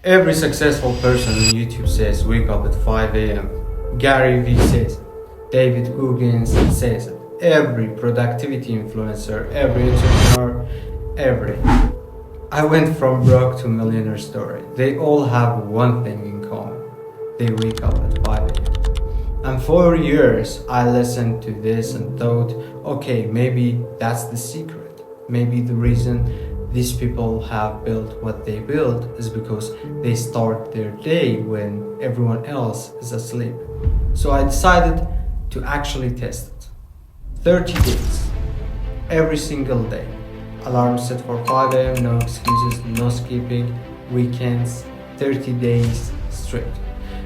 Every successful person on YouTube says wake up at 5 a.m. Gary Vee says it. David Goggins says it. Every productivity influencer, every entrepreneur, every. I went from broke to millionaire story. They all have one thing in common. They wake up at 5 a.m. And for years, I listened to this and thought, okay, maybe that's the secret. Maybe the reason these people have built what they built is because they start their day when everyone else is asleep. So I decided to actually test it. 30 days, every single day. Alarm set for 5 a.m., no excuses, no skipping, weekends, 30 days straight.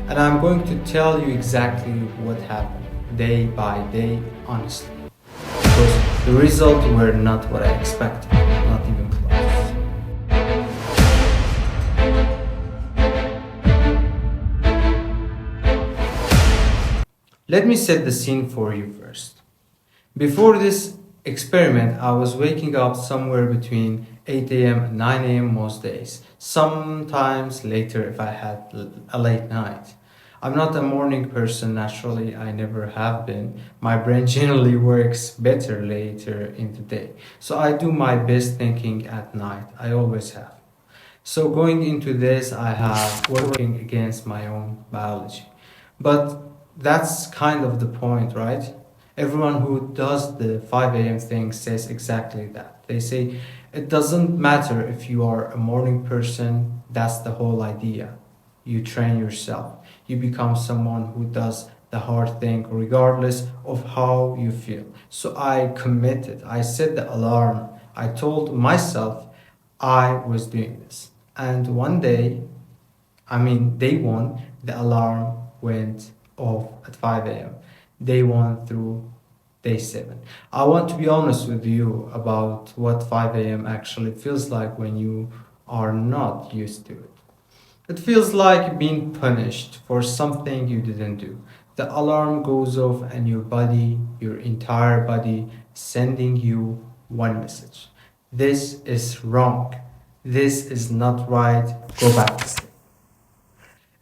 And I'm going to tell you exactly what happened, day by day, honestly. Because the results were not what I expected, not even close. Let me set the scene for you first. Before this experiment, I was waking up somewhere between 8 a.m. and 9 a.m. most days, sometimes later if I had a late night. I'm not a morning person naturally, I never have been. My brain generally works better later in the day. So I do my best thinking at night, I always have. So going into this, I have working against my own biology. But that's kind of the point, right? Everyone who does the 5 a.m. thing says exactly that. They say it doesn't matter if you are a morning person, that's the whole idea. You train yourself. You become someone who does the hard thing regardless of how you feel. So I committed. I set the alarm. I told myself I was doing this. And one day, day one, the alarm went off at 5 a.m. Day one through day 7. I want to be honest with you about what 5 a.m. actually feels like when you are not used to it. It feels like being punished for something you didn't do. The alarm goes off and your body, your entire body, sending you one message. This is wrong. This is not right. Go back to sleep.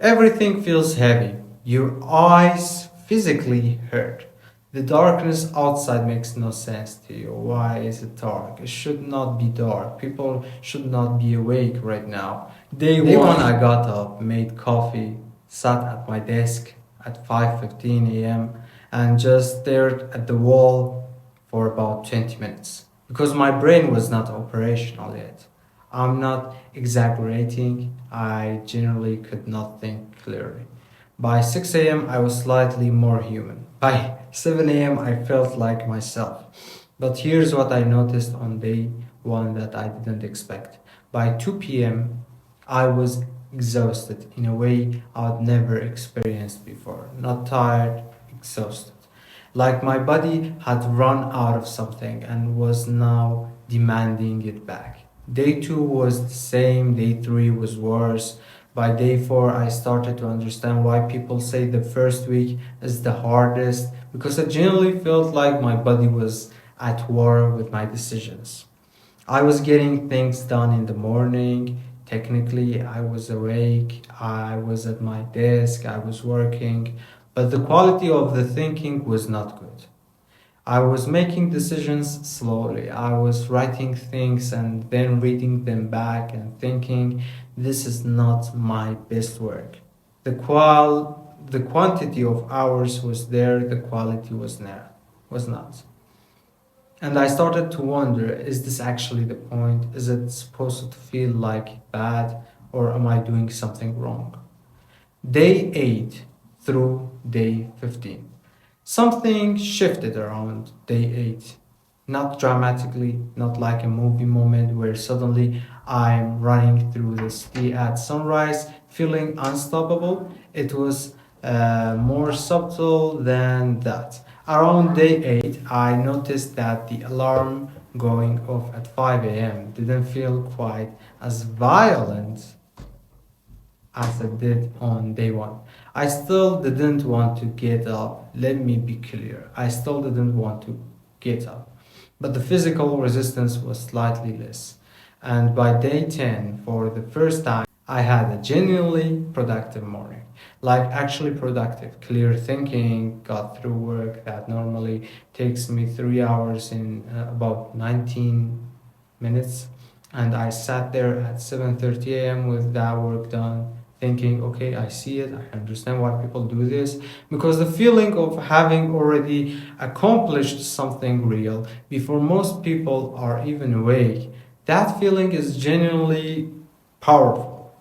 Everything feels heavy. Your eyes physically hurt. The darkness outside makes no sense to you. Why is it dark? It should not be dark. People should not be awake right now. Day one, I got up, made coffee, sat at my desk at 5:15 a.m. and just stared at the wall for about 20 minutes because my brain was not operational yet. I'm not exaggerating. I generally could not think clearly. By 6 a.m., I was slightly more human. By 7 a.m., I felt like myself. But here's what I noticed on day one that I didn't expect. By 2 p.m., I was exhausted in a way I'd never experienced before. Not tired, exhausted. Like my body had run out of something and was now demanding it back. Day 2 was the same, day 3 was worse. By day 4, I started to understand why people say the first week is the hardest because I genuinely felt like my body was at war with my decisions. I was getting things done in the morning. Technically, I was awake, I was at my desk, I was working, but the quality of the thinking was not good. I was making decisions slowly. I was writing things and then reading them back and thinking, this is not my best work. The quantity of hours was there, the quality was not. And I started to wonder, is this actually the point? Is it supposed to feel like bad or am I doing something wrong? Day 8 through day 15. Something shifted around day 8. Not dramatically, not like a movie moment where suddenly I'm running through the city at sunrise, feeling unstoppable. It was more subtle than that. Around day 8, I noticed that the alarm going off at 5 a.m. didn't feel quite as violent as I did on day 1. I still didn't want to get up. Let me be clear. I still didn't want to get up. But the physical resistance was slightly less. And by day 10, for the first time, I had a genuinely productive morning. Like actually productive, clear thinking, got through work that normally takes me 3 hours in about 19 minutes. And I sat there at 7:30 a.m. with that work done, thinking, okay, I see it, I understand why people do this. Because the feeling of having already accomplished something real before most people are even awake, that feeling is genuinely powerful.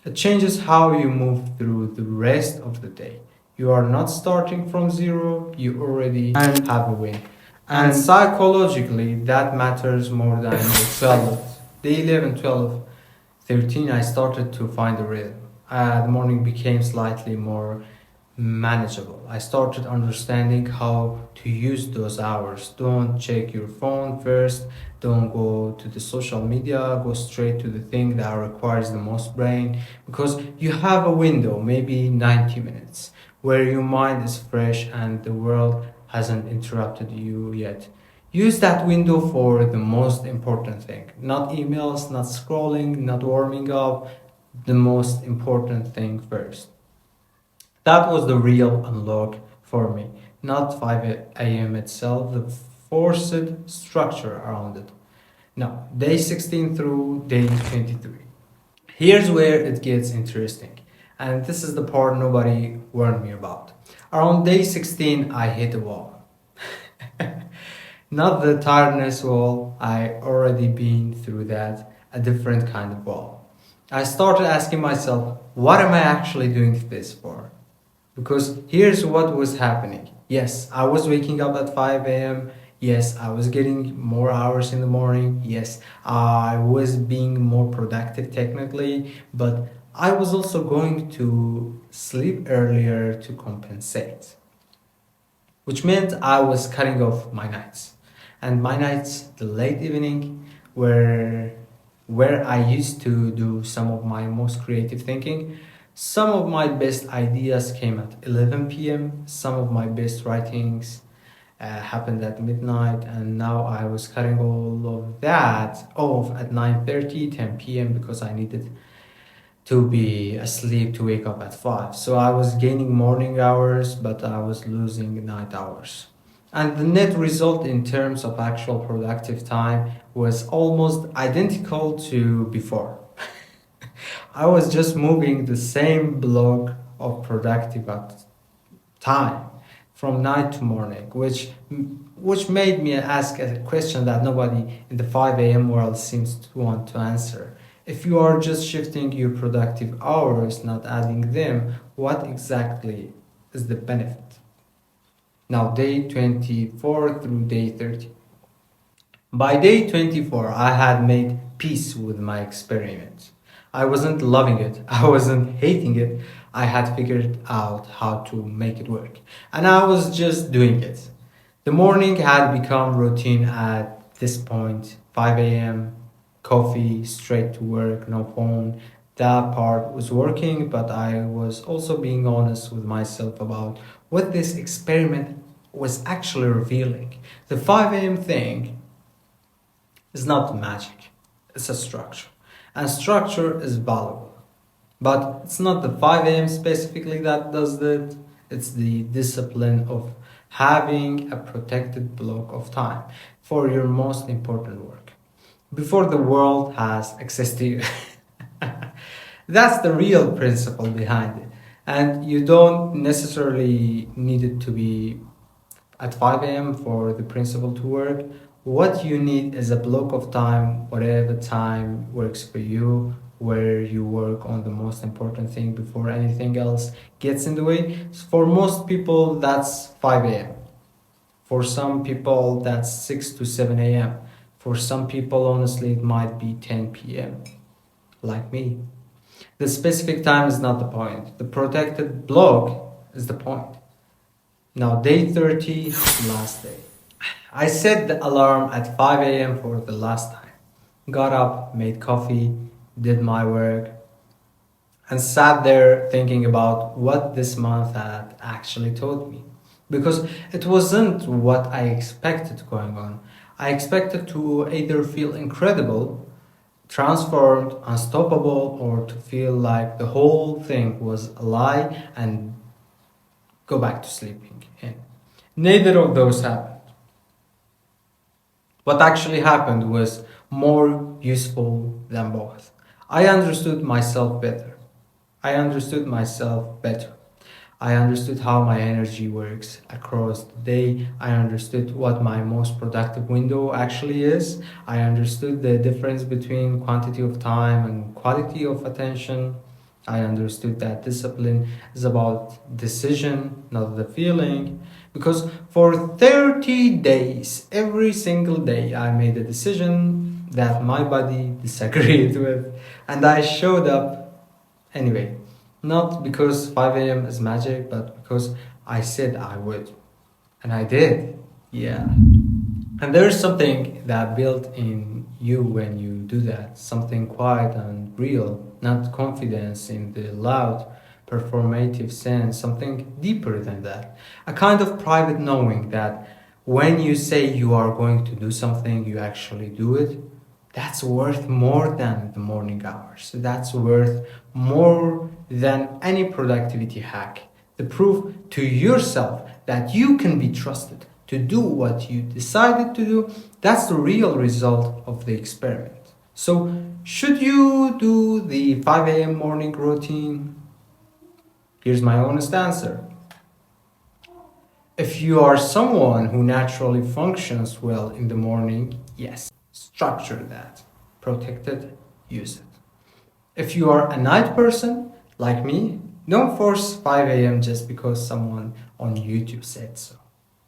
It changes how you move through the rest of the day. You are not starting from zero, you already have a win. And psychologically, that matters more than the 12. Day 11, 12, 13, I started to find a rhythm. The morning became slightly more manageable. I started understanding how to use those hours. Don't check your phone first, don't go to the social media, go straight to the thing that requires the most brain because you have a window, maybe 90 minutes, where your mind is fresh and the world hasn't interrupted you yet. Use that window for the most important thing. Not emails, not scrolling, not warming up. The most important thing first. That was the real unlock for me, not 5 a.m. itself, the forced structure around it. Now, day 16 through day 23. Here's where it gets interesting, and this is the part nobody warned me about. Around day 16, I hit a wall. Not the tiredness wall, I already been through that, a different kind of wall. I started asking myself, what am I actually doing this for? Because here's what was happening. Yes, I was waking up at 5 a.m. Yes, I was getting more hours in the morning. Yes, I was being more productive technically, but I was also going to sleep earlier to compensate, which meant I was cutting off my nights. And my nights, the late evening, were where I used to do some of my most creative thinking. Some of my best ideas came at 11 p.m. Some of my best writings happened at midnight, and now I was cutting all of that off at 9:30, 10 p.m. because I needed to be asleep to wake up at 5. So I was gaining morning hours, but I was losing night hours. And the net result in terms of actual productive time was almost identical to before. I was just moving the same block of productive time from night to morning, which made me ask a question that nobody in the 5 a.m. world seems to want to answer. If you are just shifting your productive hours, not adding them, what exactly is the benefit? Now, day 24 through day 30. By day 24, I had made peace with my experiment. I wasn't loving it, I wasn't hating it, I had figured out how to make it work. And I was just doing it. The morning had become routine at this point 5 a.m., coffee, straight to work, no phone. That part was working, but I was also being honest with myself about what this experiment was actually revealing. The 5 a.m. thing is not magic, it's a structure. And structure is valuable. But it's not the 5 a.m. specifically that does that, it's the discipline of having a protected block of time for your most important work before the world has access to you. That's the real principle behind it. And you don't necessarily need it to be at 5 a.m. for the principle to work. What you need is a block of time, whatever time works for you, where you work on the most important thing before anything else gets in the way. For most people, that's 5 a.m. For some people, that's 6 to 7 a.m. For some people, honestly, it might be 10 p.m., like me. The specific time is not the point. The protected block is the point. Now, day 30, last day. I set the alarm at 5 a.m. for the last time. Got up, made coffee, did my work, and sat there thinking about what this month had actually taught me. Because it wasn't what I expected going on. I expected to either feel incredible, transformed, unstoppable, or to feel like the whole thing was a lie and go back to sleeping in. Neither of those happened. What actually happened was more useful than both. I understood myself better. I understood myself better. I understood how my energy works across the day. I understood what my most productive window actually is. I understood the difference between quantity of time and quality of attention. I understood that discipline is about decision, not the feeling. Because for 30 days, every single day, I made a decision that my body disagreed with, and I showed up anyway. Not because 5 a.m. is magic, but because I said I would. And I did. Yeah. And there's something that built in you when you do that, something quiet and real, not confidence in the loud, performative sense, something deeper than that. A kind of private knowing that when you say you are going to do something, you actually do it. That's worth more than the morning hours. That's worth more than any productivity hack. The proof to yourself that you can be trusted to do what you decided to do, that's the real result of the experiment. So, should you do the 5 a.m. morning routine? Here's my honest answer. If you are someone who naturally functions well in the morning, yes, structure that. Protect it, use it. If you are a night person, like me, don't force 5 a.m. just because someone on YouTube said so.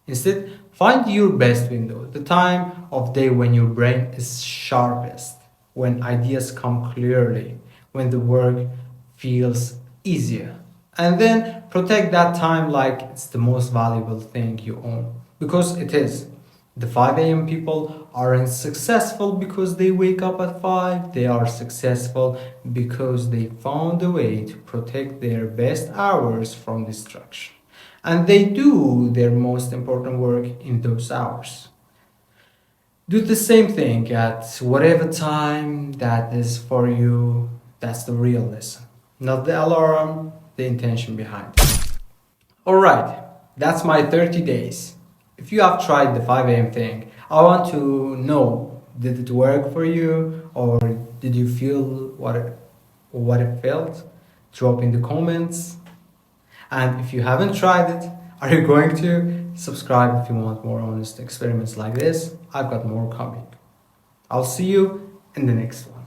Instead, find your best window, the time of day when your brain is sharpest, when ideas come clearly, when the work feels easier. And then protect that time like it's the most valuable thing you own. Because it is. The 5 a.m. people aren't successful because they wake up at 5. They are successful because they found a way to protect their best hours from destruction. And they do their most important work in those hours. Do the same thing at whatever time that is for you. That's the real lesson. Not the alarm, the intention behind it. Alright, that's my 30 days. If you have tried the 5 a.m. thing, I want to know, did it work for you or did you feel what it felt? Drop in the comments. And if you haven't tried it, are you going to? Subscribe if you want more honest experiments like this. I've got more coming. I'll see you in the next one.